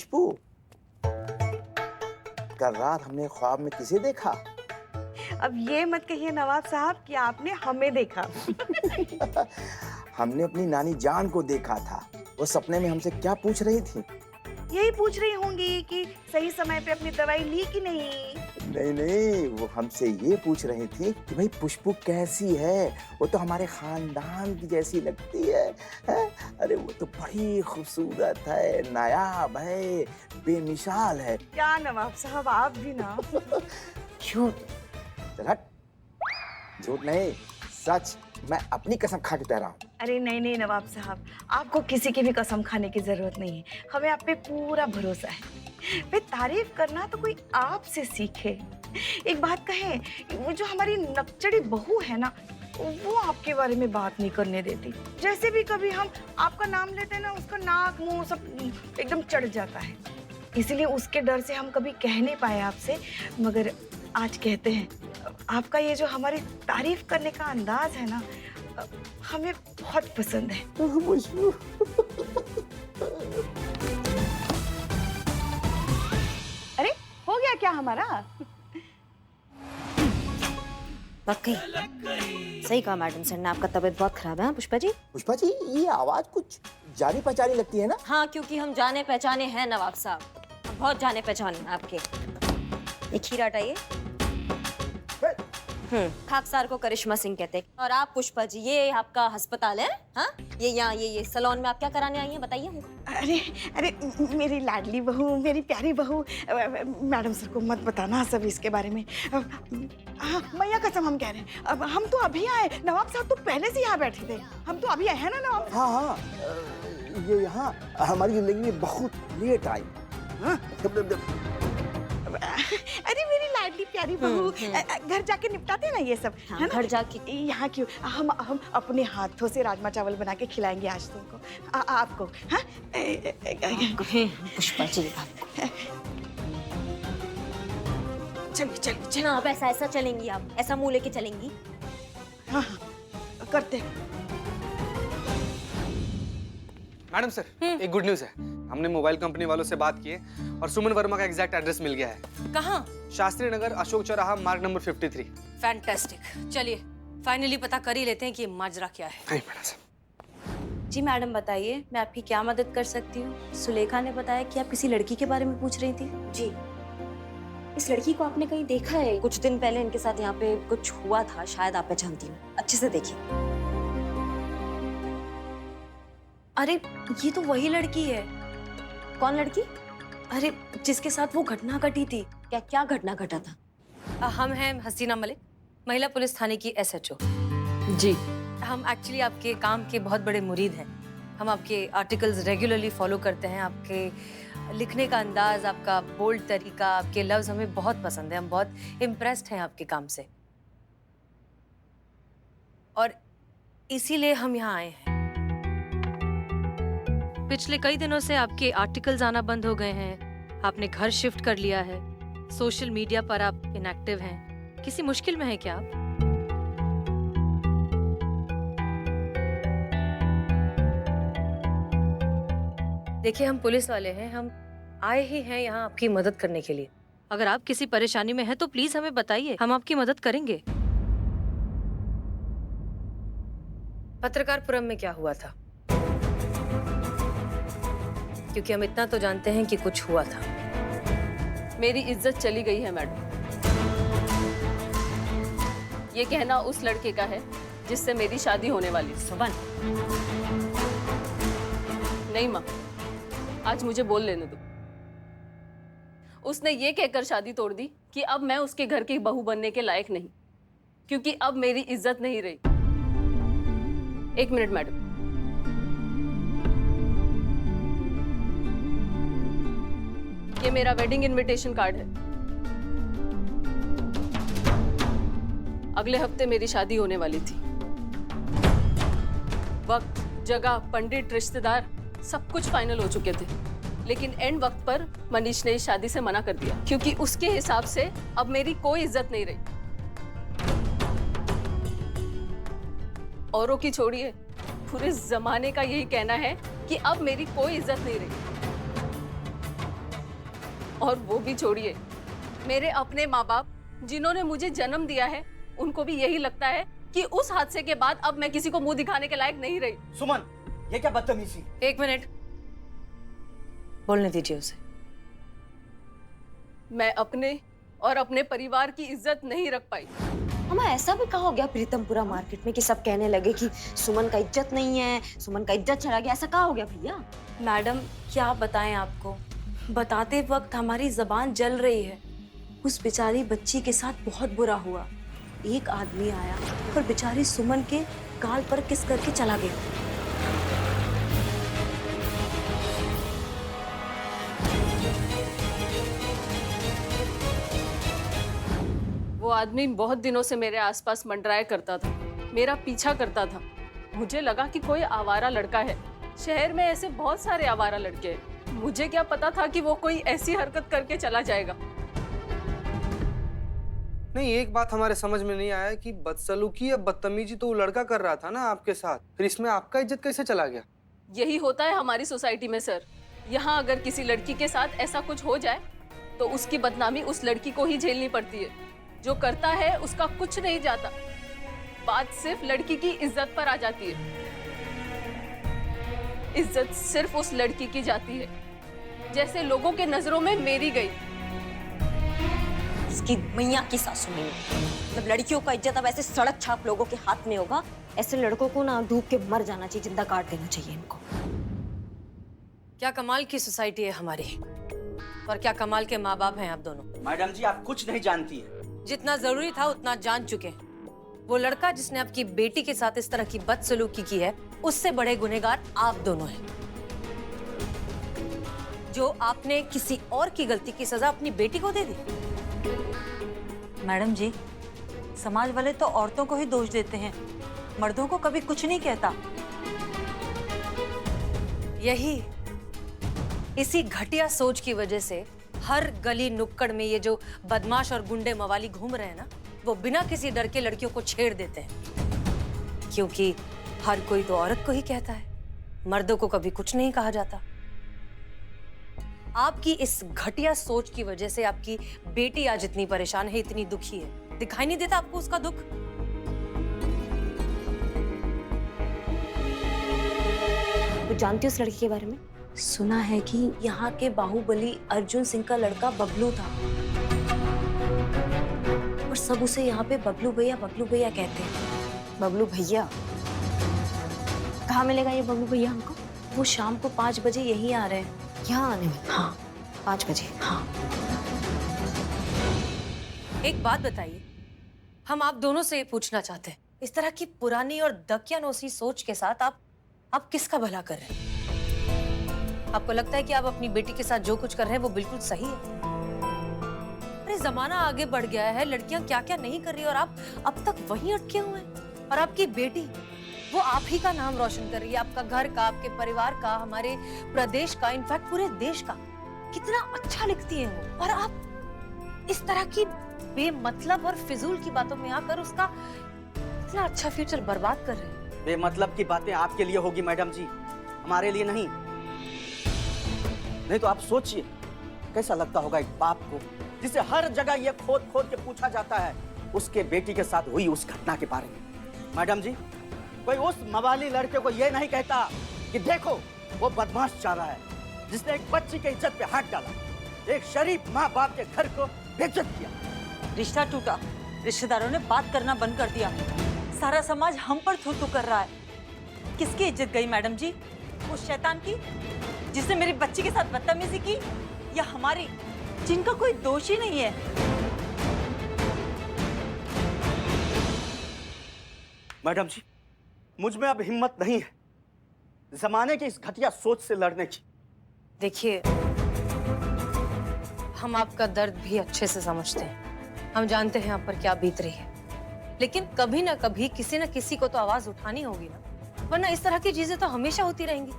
खुशबू, कल रात हमने ख्वाब में किसे देखा? अब ये मत कहिए नवाब साहब कि आपने हमें देखा। हमने अपनी नानी जान को देखा था। वो सपने में हमसे क्या पूछ रही थी? यही पूछ रही होंगी कि सही समय पे अपनी दवाई ली कि नहीं। नहीं नहीं, वो हमसे ये पूछ रही थी कि भाई पुष्पू कैसी है? वो तो हमारे खानदान की जैसी लगती है, हैं? अरे वो तो बड़ी खूबसूरत है, नायाब है, बेमिसाल है। क्या नवाब साहब आप भी ना। झूठ। चल हट। झूठ नहीं, सच। मैं अपनी कसम खा के कह रहा हूँ। अरे नहीं नहीं नवाब साहब, आपको किसी की भी कसम खाने की जरूरत नहीं है। हमें आप पे पूरा भरोसा है। भाई तारीफ करना तो कोई आपसे सीखे। एक बात कहें, वो जो हमारी नकचड़ी बहू है ना, वो आपके बारे में बात नहीं करने देती। जैसे भी कभी हम आपका नाम लेते हैं ना, उसका नाक मुंह सब एकदम चढ़ जाता है। इसीलिए उसके डर से हम कभी कह नहीं पाए आपसे, मगर आज कहते हैं। आपका ये जो हमारी तारीफ करने का अंदाज है ना, हमें बहुत पसंद है। खुशबू। अरे हो गया क्या हमारा? वाकई सही कहा मैडम सर ने, आपका तबीयत बहुत खराब है। हाँ पुष्पा जी? पुष्पा जी, ये आवाज कुछ जानी पहचानी लगती है ना? हाँ, क्योंकि हम जाने पहचाने हैं नवाब साहब, हम बहुत जाने पहचाने हैं आपके। एक खीरा हटाइए। खाकसार को करिश्मा सिंह कहते हैं। और आप पुष्पा जी, ये आपका अस्पताल है? हाँ, ये यहाँ ये सलोन में आप क्या कराने आई हैं, बताइए हमको। अरे अरे मेरी लाडली बहू, मेरी प्यारी बहू, मैडम सर को मत बताना सब इसके बारे में। हाँ, मैया कसम हम कह रहे हैं। अब हम तो अभी आए, नवाब साहब तो पहले से यहाँ बैठे थे। हम तो अभी आए हैं ना नवाब। हाँ हाँ, ये यहाँ हमारी जिंदगी में बहुत लेट आई। हाँ? अरे मेरी लाडली प्यारी बहू, घर जाके निपटाते हैं ना ये सब। हाँ, है ना? घर जाके। यहाँ क्यों, हम अपने हाथों से राजमा चावल बना के खिलाएंगे आज तुमको, आपको। हाँ पुष्पा जी चलिए चलिए चलिए। आप ऐसा चलेंगी, आप ऐसा मुंह लेके चलेंगी? हाँ हाँ करते हैं। मैडम सर, एक गुड न्यूज़ है। हमने मोबाइल कंपनी वालों से बात की है और सुमन वर्मा का एग्जैक्ट एड्रेस मिल गया है। कहाँ? शास्त्री नगर, अशोक चौराहा, मार्ग नंबर 53। फैंटास्टिक। चलिए फाइनली पता कर ही लेते हैं कि ये माजरा क्या है। नहीं मैडम सर। जी मैडम बताइए, मैं आपकी क्या मदद कर सकती हूँ? सुलेखा ने बताया कि आप किसी लड़की के बारे में पूछ रही थी। जी, इस लड़की को आपने कहीं देखा है? कुछ दिन पहले इनके साथ यहाँ पे कुछ हुआ था, शायद आप पहचानती हो। अच्छे से देखिए। अरे ये तो वही लड़की है। कौन लड़की? अरे जिसके साथ वो घटना घटी थी। क्या घटना घटा था? हम हैं हसीना मलिक, महिला पुलिस थाने की SHO। जी। हम एक्चुअली आपके काम के बहुत बड़े मुरीद हैं। हम आपके आर्टिकल्स रेगुलरली फॉलो करते हैं। आपके लिखने का अंदाज, आपका बोल्ड तरीका, आपके लफ्ज हमें बहुत पसंद है। हम बहुत इम्प्रेस्ड हैं आपके काम से, और इसीलिए हम यहाँ आए हैं। पिछले कई दिनों से आपके आर्टिकल्स आना बंद हो गए हैं। आपने घर शिफ्ट कर लिया है। सोशल मीडिया पर आप इनएक्टिव हैं। किसी मुश्किल में है क्या आप? देखिए, हम पुलिस वाले हैं। हम आए ही हैं यहाँ आपकी मदद करने के लिए। अगर आप किसी परेशानी में हैं तो प्लीज हमें बताइए, हम आपकी मदद करेंगे। पत्रकारपुरम में क्या हुआ था? क्योंकि हम इतना तो जानते हैं कि कुछ हुआ था। मेरी इज्जत चली गई है मैडम। ये कहना उस लड़के का है जिससे मेरी शादी होने वाली। सुबन, नहीं माँ, आज मुझे बोल लेने दो। उसने ये कहकर शादी तोड़ दी कि अब मैं उसके घर की बहू बनने के लायक नहीं, क्योंकि अब मेरी इज्जत नहीं रही। एक मिनट मैडम, ये मेरा वेडिंग इनविटेशन कार्ड है। अगले हफ्ते मेरी शादी होने वाली थी। वक्त, जगह, पंडित, रिश्तेदार सब कुछ फाइनल हो चुके थे, लेकिन एंड वक्त पर मनीष ने इस शादी से मना कर दिया, क्योंकि उसके हिसाब से अब मेरी कोई इज्जत नहीं रही। औरों की छोड़िए, पूरे जमाने का यही कहना है कि अब मेरी कोई इज्जत नहीं रही। और वो भी छोड़िए, मेरे अपने माँ बाप जिन्होंने मुझे जन्म दिया है, उनको भी यही लगता है कि उस हादसे के बाद अब मैं किसी को मुंह दिखाने के लायक नहीं रही। सुमन, ये क्या बदतमीजी? 1 मिनट, बोलने दीजिए उसे। मैं अपने और अपने परिवार की इज्जत नहीं रख पाई। अम्मा, ऐसा भी कहा हो गया प्रीतमपुरा मार्केट में कि सब कहने लगे कि सुमन का इज्जत नहीं है, सुमन का इज्जत चला गया, ऐसा कहा हो गया भैया? मैडम, क्या बताएं आपको, बताते वक्त हमारी जबान जल रही है। उस बेचारी बच्ची के साथ बहुत बुरा हुआ। एक आदमी आया और बेचारी सुमन के गाल पर किस करके चला गया। वो आदमी बहुत दिनों से मेरे आसपास मंडराया करता था, मेरा पीछा करता था। मुझे लगा कि कोई आवारा लड़का है। शहर में ऐसे बहुत सारे आवारा लड़के हैं। मुझे क्या पता था कि वो कोई ऐसी हरकत करके चला जाएगा। नहीं, एक बात हमारे समझ में नहीं आया कि बदसलूकी या बदतमीजी तो वो लड़का कर रहा था ना आपके साथ, फिर इसमें आपका इज्जत कैसे चला गया? यही होता है हमारी सोसाइटी में सर। यहाँ अगर किसी लड़की के साथ ऐसा कुछ हो जाए तो उसकी बदनामी उस लड़की को ही झेलनी पड़ती है। जो करता है उसका कुछ नहीं जाता, बात सिर्फ लड़की की इज्जत पर आ जाती है। इज्जत सिर्फ उस लड़की की जाती है जैसे लोगों के नजरों में मेरी गई। इसकी मैया की सासू नहीं। जब लड़कियों का इज्जत अब ऐसे सड़क छाप लोगों के हाथ में होगा, ऐसे लड़कों को ना डूब के मर जाना चाहिए, जिंदा काट देना चाहिए इनको। क्या कमाल की सोसाइटी है हमारी, और क्या कमाल के माँ बाप हैं आप दोनों। मैडम जी, आप कुछ नहीं जानती है। जितना जरूरी था उतना जान चुके हैं। वो लड़का जिसने आपकी बेटी के साथ इस तरह की बदसलूकी की है, उससे बड़े गुनहगार आप दोनों हैं। जो आपने किसी और की गलती की सजा अपनी बेटी को दे दी। मैडम जी, समाज वाले तो औरतों को ही दोष देते हैं, मर्दों को कभी कुछ नहीं कहता। इसी घटिया सोच की वजह से हर गली नुक्कड़ में ये जो बदमाश और गुंडे मवाली घूम रहे हैं ना, वो बिना किसी डर के लड़कियों को छेड़ देते हैं। क्योंकि हर कोई तो औरत को ही कहता है, मर्दों को कभी कुछ नहीं कहा जाता। आपकी इस घटिया सोच की वजह से आपकी बेटी आज इतनी परेशान है, इतनी दुखी है। दिखाई नहीं देता आपको उसका दुख? तो जानती हो उस लड़की के बारे में? सुना है कि यहाँ के बाहुबली अर्जुन सिंह का लड़का बबलू था, और सब उसे यहाँ पे बबलू भैया कहते हैं। बबलू भैया? कहाँ मिलेगा ये बबलू भैया हमको? वो शाम को 5 बजे यहीं आ रहे हैं। यहाँ आने में? हाँ, 5 बजे। हाँ। एक बात बताइए, हम आप दोनों से पूछना चाहते हैं, इस तरह की पुरानी और दकियानूसी सोच के साथ आप किसका भला कर रहे हैं? आपको लगता है कि आप अपनी बेटी के साथ जो कुछ कर रहे हैं वो बिल्कुल सही है? अरे जमाना आगे बढ़ गया है, लड़कियां क्या क्या नहीं कर रही और आप अब तक वहीं अटके हुए हैं। और आपकी बेटी, वो आप ही का नाम रोशन कर रही है, आपका घर का, आपके परिवार का, हमारे प्रदेश का, इनफैक्ट पूरे देश का। कितना अच्छा लिखती है वो, और आप इस तरह की बेमतलब और फिजूल की बातों में आकर उसका इतना अच्छा फ्यूचर बर्बाद कर रहे हैं। बेमतलब की बातें आपके लिए होगी मैडम जी, हमारे लिए नहीं। नहीं तो आप सोचिए कैसा लगता होगा एक बाप को जिसे हर जगह ये खोद खोद के पूछा जाता है उसके बेटी के साथ हुई उस घटना के बारे में। मैडम जी, कोई उस मवाली लड़के को ये नहीं कहता कि देखो वो बदमाश चाह रहा है जिसने एक बच्ची की इज्जत पे हाथ डाला, एक शरीफ माँ बाप के घर को बेइज्जत किया। रिश्ता टूटा, रिश्तेदारों ने बात करना बंद कर दिया, सारा समाज हम पर थू थू कर रहा है। किसकी इज्जत गई मैडम जी? उस शैतान की जिसने मेरी बच्ची के साथ बदतमीजी की, या हमारी जिनका कोई दोष ही नहीं है? मैडम जी, मुझ में अब हिम्मत नहीं है जमाने की इस घटिया सोच से लड़ने की। देखिए, हम आपका दर्द भी अच्छे से समझते हैं, हम जानते हैं आप पर क्या बीत रही है, लेकिन कभी ना कभी किसी न किसी को तो आवाज उठानी होगी ना, वरना इस तरह की चीजें तो हमेशा होती रहेंगी।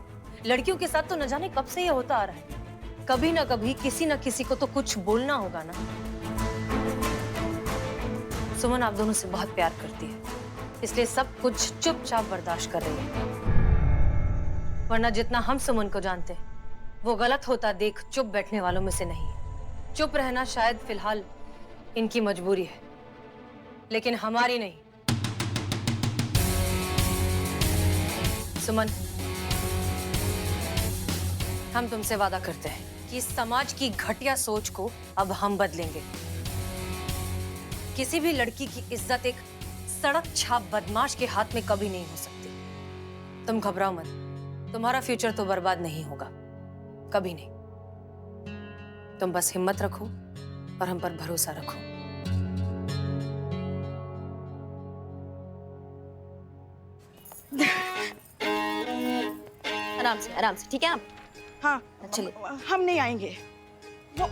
लड़कियों के साथ तो न जाने कब से ये होता आ रहा है। कभी ना कभी किसी न किसी को तो कुछ बोलना होगा ना। सुमन आप दोनों से बहुत प्यार करती है, इसलिए सब कुछ चुपचाप बर्दाश्त कर रही है, वरना जितना हम सुमन को जानते हैं वो गलत होता देख चुप बैठने वालों में से नहीं है। चुप रहना शायद फिलहाल इनकी मजबूरी है, लेकिन हमारी नहीं। सुमन, हम तुमसे वादा करते हैं कि इस समाज की घटिया सोच को अब हम बदलेंगे। किसी भी लड़की की इज्जत एक सड़क छाप बदमाश के हाथ में कभी नहीं हो सकती। तुम घबराओ मत, तुम्हारा फ्यूचर तो बर्बाद नहीं होगा, कभी नहीं। तुम बस हिम्मत रखो और हम पर भरोसा रखो। आराम से, ठीक है आप? हाँ, चलिए। हम नहीं आएंगे। वो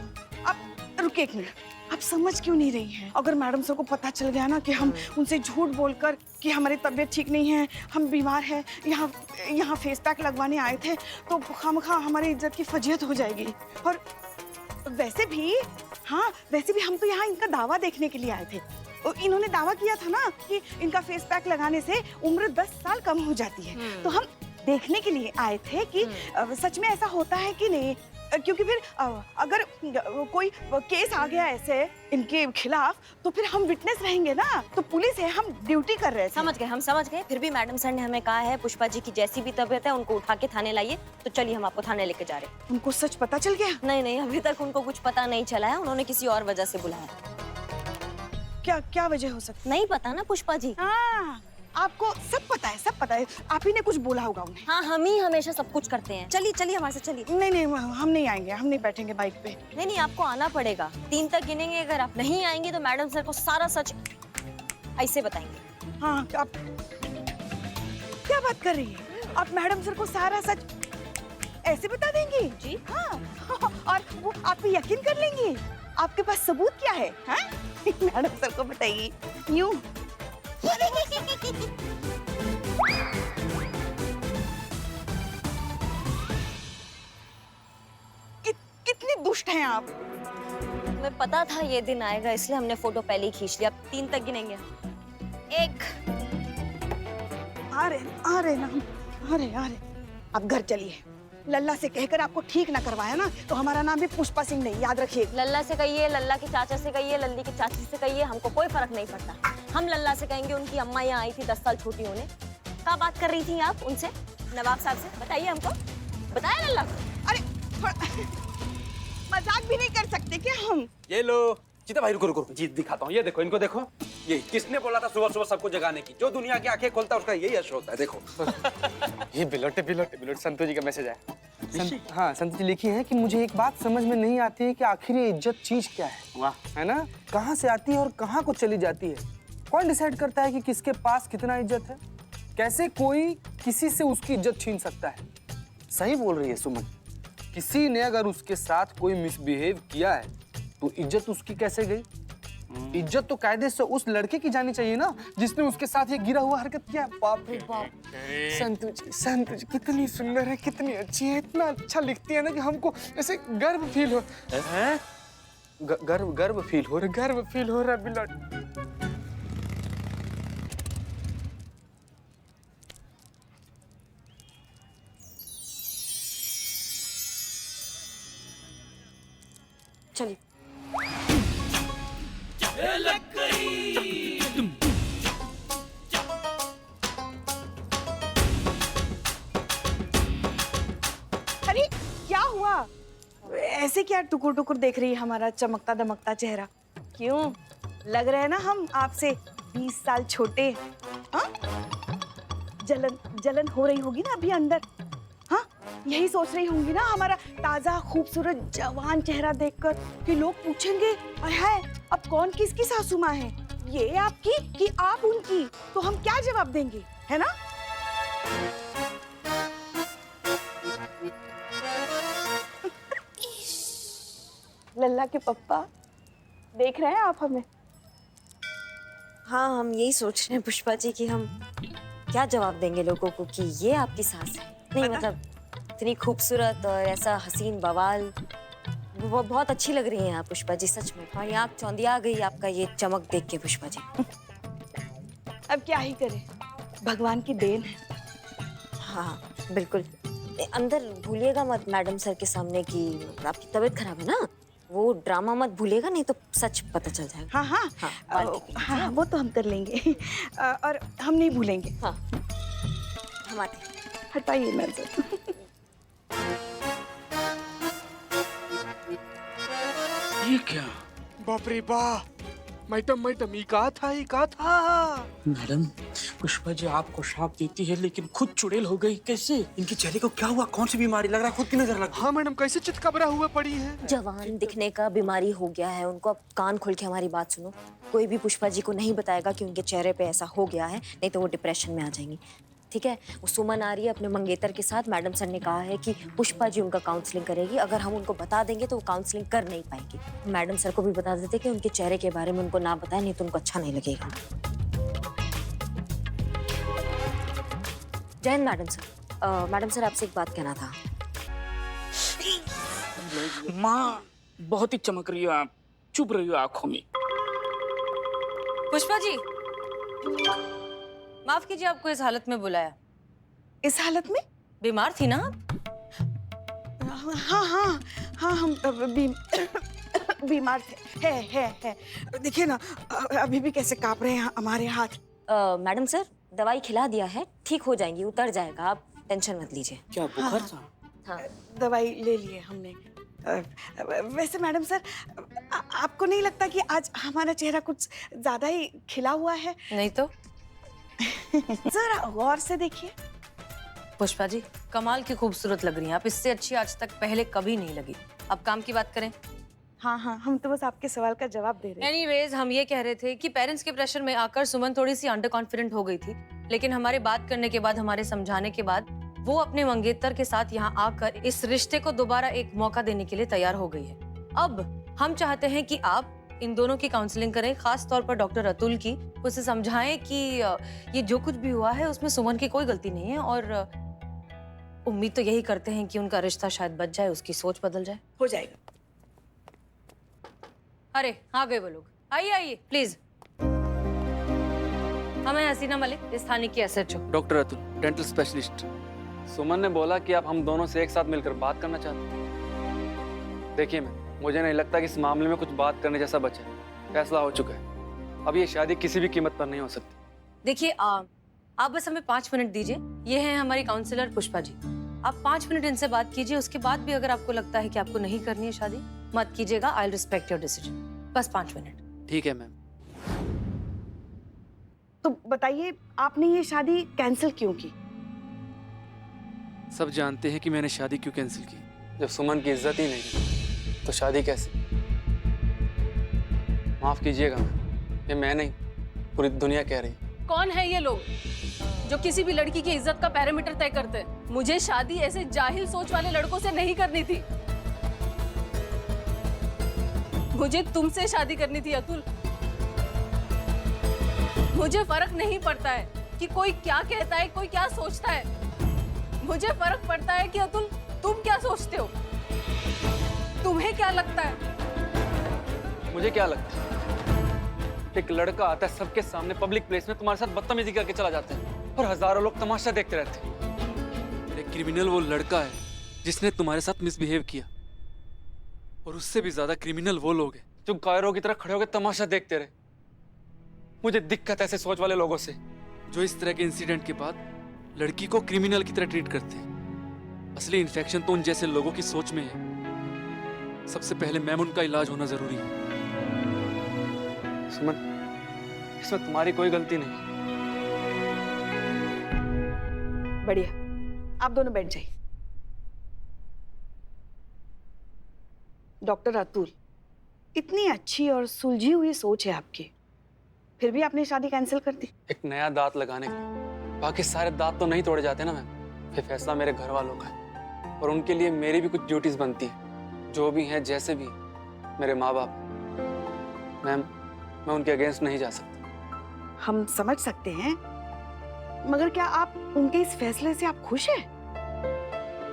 आप रुके एक मिनट, आप समझ क्यों नहीं रही हैं? अगर मैडम सर को पता चल गया ना कि हम उनसे झूठ बोलकर कि हमारी तबीयत ठीक नहीं है, हम बीमार हैं, यहाँ फेस पैक लगवाने आए थे, तो खामखा हमारी इज्जत की फजीहत हो जाएगी। और वैसे भी हम तो यहाँ इनका दावा देखने के लिए आए थे। इन्होंने दावा किया था ना कि इनका फेस पैक लगाने से उम्र 10 साल कम हो जाती है, तो हम देखने के लिए आए थे कि सच में ऐसा होता है कि नहीं, क्योंकि फिर अगर कोई केस आ गया ऐसे इनके खिलाफ तो फिर हम विटनेस रहेंगे ना। तो पुलिस है, हम ड्यूटी कर रहे थे। हम समझ गए। फिर भी मैडम सर ने हमें कहा है पुष्पा जी की जैसी भी तबीयत है उनको उठा के थाने लाइए, तो चलिए हम आपको थाने लेके जा रहे हैं। उनको सच पता चल गया? नहीं, अभी तक उनको कुछ पता नहीं चला है, उन्होंने किसी और वजह से बुलाया। क्या वजह हो सकती? नहीं पता ना पुष्पा जी। हाँ, आपको सब पता है। आप ही ने कुछ बोला होगा उन्हें। हाँ, हम ही हमेशा सब कुछ करते हैं। चलिए हमारे साथ चलिए। नहीं, हम नहीं आएंगे, हम नहीं बैठेंगे बाइक पे। नहीं, आपको आना पड़ेगा। 3 तक गिनेंगे, अगर आप नहीं आएंगे तो मैडम सर को सारा सच ऐसे बताएंगे। हाँ, आप क्या बात कर रही है? आप मैडम सर को सारा सच ऐसे बता देंगी? जी हाँ। और वो आप पे यकीन कर लेंगी? आपके पास सबूत क्या है? हाँ? मैडम सर को बताइए यूं। कितनी दुष्ट हैं आप। हमें पता था ये दिन आएगा, इसलिए हमने फोटो पहले ही खींच लिया। अब 3 तक गिनेंगे। 1। आ रहे ना। आप घर चलिए। लल्ला से कहकर आपको ठीक ना करवाया ना तो हमारा नाम भी पुष्पा सिंह नहीं, याद रखिए। लल्ला से कहिए, लल्ला के चाचा से कहिए, लल्ली के चाची से कहिए, हमको कोई फर्क नहीं पड़ता। हम लल्ला से कहेंगे। उनकी अम्मा यहाँ आई थी 10 साल छोटी होने। क्या बात कर रही थी आप उनसे? नवाब साहब से बताइए हमको। बताया लल्ला को? अरे मजाक भी नहीं कर सकते क्या हम? ये लो चीता भाई, रुको जी दिखाता हूँ। ये देखो, इनको देखो। ये किसने बोला था सुबह सुबह सबको जगाने की? जो दुनिया की आंखें खोलता है उसका यही यश होता है। देखो ये बिलोट संतोष जी का मैसेज है। हाँ, संतोष जी लिखी है कि मुझे एक बात समझ में नहीं आती है कि आखिर ये इज्जत चीज क्या है। वाह, है ना? कहाँ से आती है और कहाँ को चली जाती है? कौन डिसाइड करता है कि किसके पास कितना इज्जत है? कैसे कोई किसी से उसकी इज्जत छीन सकता है? सही बोल रही है सुमन। किसी ने अगर उसके साथ कोई मिसबिहेव किया है तो इज्जत उसकी कैसे गई? इज्जत तो कायदे से उस लड़के की जानी चाहिए ना जिसने उसके साथ ये गिरा हुआ हरकत किया। बाप रे बाप। संतु जी कितनी सुंदर है, कितनी अच्छी है, इतना अच्छा लिखती है ना कि हमको ऐसे गर्व फील हो। गर्व फील हो रहा बिलोट। चलिए। अरे क्या हुआ? ऐसे क्या टुकुर टुकुर देख रही है हमारा चमकता दमकता चेहरा? क्यों लग रहा है ना हम आपसे 20 साल छोटे? हाँ, जलन हो रही होगी ना अभी अंदर। हाँ, यही सोच रही होंगी ना हमारा ताजा खूबसूरत जवान चेहरा देखकर कि लोग पूछेंगे है अब कौन किसकी सासू माँ है, ये आपकी कि आप उनकी? तो हम क्या जवाब देंगे, है ना? लल्ला के पप्पा देख रहे हैं आप हमें? हाँ, हम यही सोच रहे हैं पुष्पा जी कि हम क्या जवाब देंगे लोगों को कि ये आपकी सास है। नहीं मतलब इतनी खूबसूरत और ऐसा हसीन बवाल, वो बहुत अच्छी लग रही हैं आप पुष्पा जी, सच में। हमारी आँख चौंधिया गई आपका ये चमक देख के पुष्पा जी। अब क्या ही करें, भगवान की देन है। हाँ बिल्कुल। अंदर भूलिएगा मत मैडम सर के सामने कि आपकी तबीयत खराब है ना। वो ड्रामा मत भूलेगा, नहीं तो सच पता चल जाएगा। हाँ हाँ हाँ, बाल्टी की। हाँ वो तो हम कर लेंगे। और हम नहीं भूलेंगे। हाँ, हम आते हैं। हटाइए नजर। ये क्या? बाप रे बाप, मैडम ये कहा था। मैडम, पुष्पा जी आपको श्राप देती है लेकिन खुद चुड़ैल हो गई, कैसे? इनके चेहरे को क्या हुआ? कौन सी बीमारी? लग रहा है खुद की नजर लग गई। हाँ मैडम, कैसे चितकबरा हुआ पड़ी है। जवान दिखने का बीमारी हो गया है उनको। अब कान खोल के हमारी बात सुनो। कोई भी पुष्पा जी को नहीं बताएगा कि उनके चेहरे पे ऐसा हो गया है, नहीं तो वो डिप्रेशन में आ जाएंगी। ठीक है? वो सुमन आ रही है अपने मंगेतर के साथ। मैडम सर ने कहा है कि पुष्पा जी उनका काउंसलिंग करेगी। अगर हम उनको बता देंगे तो वो काउंसलिंग कर नहीं पाएगी। मैडम सर को भी बता देते कि उनके चेहरे के बारे में उनको ना बताएं, नहीं तो उनको अच्छा नहीं लगेगा। जय Hind madam sir. Madam sir, आपसे एक बात कहना था। माँ बहुत ही चमक रही हो आप, चुप रही हो आंखों में। पुष्पा जी, माफ कीजिए आपको इस हालत में बुलाया। इस हालत में? बीमार थी ना आप? हाँ हाँ हाँ, हम बीमार थे। है देखिए ना, अभी भी कैसे कांप रहे हैं हमारे हाथ। मैडम सर, दवाई खिला दिया है, ठीक हो जाएंगी, उतर जाएगा, आप टेंशन मत लीजिए। क्या बुखार था? हाँ, दवाई ले लिए हमने। वैसे मैडम सर, आपको नहीं लगता कि आज हमारा चेहरा कुछ ज्यादा ही खिला हुआ है? नहीं तो। जरा गौर से देखिए। पुष्पा जी, कमाल की खूबसूरत लग रही हैं आप। इससे अच्छी आज तक पहले कभी नहीं लगी। अब काम की बात करें। हाँ, हम तो बस आपके सवाल का जवाब दे रहे हैं। एनीवेज, हम ये कह रहे थे कि पेरेंट्स के प्रेशर में आकर सुमन थोड़ी सी अंडर कॉन्फिडेंट हो गई थी, लेकिन हमारे बात करने के बाद, हमारे समझाने के बाद वो अपने मंगेतर के साथ यहाँ आकर इस रिश्ते को दोबारा एक मौका देने के लिए तैयार हो गई है। अब हम चाहते हैं कि आप इन दोनों की काउंसलिंग करें, खास तौर पर डॉक्टर अतुल की। उसे समझाएं कि ये जो कुछ भी हुआ है उसमें सुमन की कोई गलती नहीं है, और उम्मीद तो यही करते हैं कि उनका रिश्ता शायद बच जाए, उसकी सोच बदल जाए। हो जाएगा। अरे आ गए वो लोग। आइए प्लीज। हमें हसीना मलिक, इस थाने की SHO. Doctor Atul, dental specialist. Suman ने बोला कि आप हम दोनों से एक साथ मिलकर बात करना चाहते हैं। देखिए मुझे नहीं लगता कि इस मामले में कुछ बात करने जैसा बचा है। फैसला हो चुका है। अब ये शादी किसी भी कीमत पर नहीं हो सकती। देखिए, आप बस हमें 5 मिनट दीजिए। ये है हमारी काउंसलर पुष्पा जी। आप 5 मिनट इनसे बात कीजिए। उसके बाद भी अगर आपको लगता है कि आपको नहीं करनी है शादी, मत कीजिएगा। I will respect your decision. बस 5 मिनट। ठीक है मैम। तो बताइए, आपने ये शादी कैंसिल क्यों की? सब जानते हैं कि मैंने शादी क्यों कैंसिल की। जब सुमन की इज्जत ही नहीं तो शादी कैसे? माफ कीजिएगा मैम, ये मैं नहीं, पूरी दुनिया कह रही है। कौन है ये लोग जो किसी भी लड़की की इज्जत का पैरामीटर तय करते हैं? मुझे शादी ऐसे जाहिल सोच वाले लड़कों से नहीं करनी थी। मुझे तुमसे शादी करनी थी अतुल। मुझे फर्क नहीं पड़ता है कि कोई क्या कहता है, कोई क्या सोचता है। मुझे फर्क पड़ता है कि अतुल, तुम क्या सोचते हो, तुम्हें क्या लगता है? मुझे क्या लगता है? एक लड़का आता है सबके सामने पब्लिक प्लेस में, तुम्हारे साथ बदतमीजी करके चला जाता है और हजारों लोग तमाशा देखते रहते हैं। एक क्रिमिनल वो लड़का है जिसने तुम्हारे साथ मिसबिहेव किया, और उससे भी ज्यादा क्रिमिनल वो लोग हैं जो कायरों की तरह खड़े होकर तमाशा देखते रहे। मुझे दिक्कत ऐसे सोच वाले लोगों से जो इस तरह के इंसिडेंट के बाद लड़की को क्रिमिनल की तरह ट्रीट करते हैं। असली इन्फेक्शन तो उन जैसे लोगों की सोच में है। सबसे पहले मैम, उनका इलाज होना जरूरी है। सुमन, इसमें तुम्हारी कोई गलती नहीं। बढ़िया, आप दोनों बैठ जाइए। डॉक्टर अतुल, इतनी अच्छी और सुलझी हुई सोच है आपकी, फिर भी आपने शादी कैंसिल कर दी। एक नया दांत लगाने के लिए बाकी सारे दांत तो नहीं तोड़े जाते ना मैम। ये फैसला मेरे घर वालों का है और उनके लिए मेरी भी कुछ ड्यूटीज बनती है। जो भी हैं, जैसे भी मेरे माँ बाप। मैम, मैं उनके अगेंस्ट नहीं जा सकता। हम समझ सकते हैं, मगर क्या आप उनके इस फैसले से आप खुश हैं?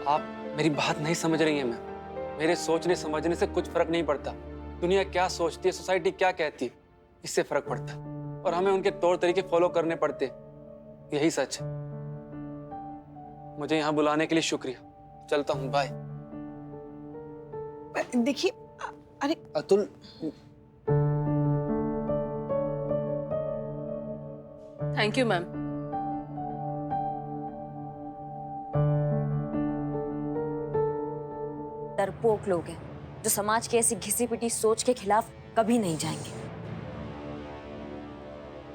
आप मेरी बात नहीं समझ रही हैं मैम। मेरे सोचने समझने से कुछ फर्क नहीं पड़ता। दुनिया क्या सोचती है, सोसाइटी क्या कहती है, इससे फर्क पड़ता है, और हमें उनके तौर तरीके फॉलो करने पड़ते। यही सच है। मुझे यहाँ बुलाने के लिए शुक्रिया। चलता हूँ, बाय। देखिए, अरे अतुल, थैंक यू मैम। डरपोक लोग हैं जो समाज की ऐसी घिसी पिटी सोच के खिलाफ कभी नहीं जाएंगे।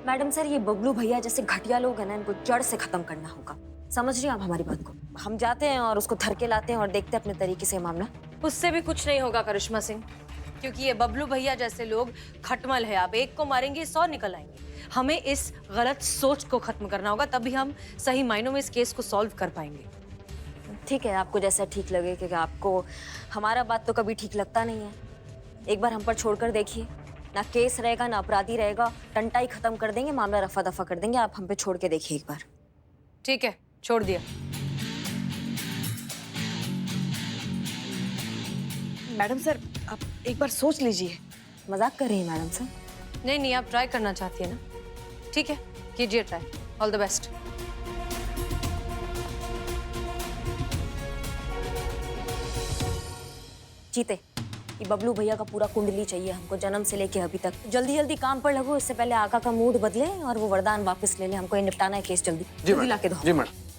मैडम सर, ये बबलू भैया जैसे घटिया लोग हैं ना, इनको जड़ से खत्म करना होगा। समझ रही हैं आप हमारी बात को? हम जाते हैं और उसको धर के लाते हैं और देखते हैं अपने तरीके से मामला। उससे भी कुछ नहीं होगा करिश्मा सिंह, क्योंकि ये बबलू भैया जैसे लोग खटमल है। आप एक को मारेंगे 100 निकल आएंगे। हमें इस गलत सोच को खत्म करना होगा, तभी हम सही मायनों में इस केस को सॉल्व कर पाएंगे। ठीक है, आपको जैसा ठीक लगे, क्योंकि आपको हमारा बात तो कभी ठीक लगता नहीं है। एक बार हम पर छोड़कर देखिए, ना केस रहेगा ना अपराधी रहेगा, टंटा ही खत्म कर देंगे, मामला रफा दफा कर देंगे। आप हम पे छोड़ के देखिए एक बार। ठीक है, छोड़ दिया। मैडम सर, आप एक बार सोच लीजिए। मजाक कर रही है मैडम सर? नहीं नहीं, आप ट्राई करना चाहती है ना? ठीक है, कीजिए ट्राई। All the best. जीते, ये बबलू भैया का पूरा कुंडली चाहिए हमको, जन्म से लेके अभी तक। जल्दी जल्दी काम पर लगो, इससे पहले आका का मूड बदले और वो वरदान वापस ले ले। हमको ये निपटाना है केस, जल्दी जी जल्दी ला के दो। जी मैडम।